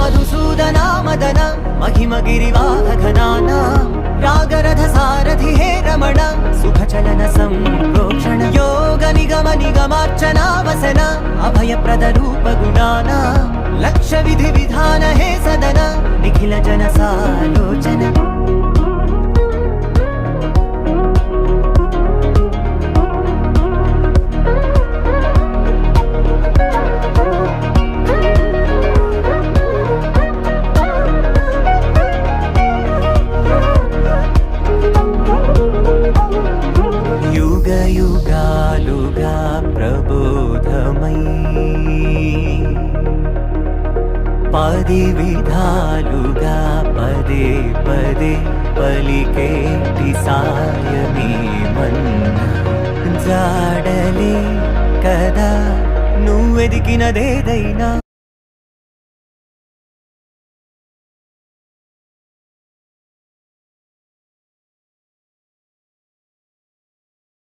మధుసూదనా మదన మహిమ గిరివాహఘనాన రాగరథ సారథి హే రమణ సుఖచలన సంప్రోక్షణ యోగ నిగమ నిగమార్చనా వసన అభయప్రద రూప గుణాన లక్ష్య విధి విధాన హే సదన నిఖిల జన సాలోచన युगालुगा प्रबोधमयी पदि विधालुगा पदे पदे पलिकेटि सायमी मन्ना जाडले कदा నువ్వెదికినదేదైనా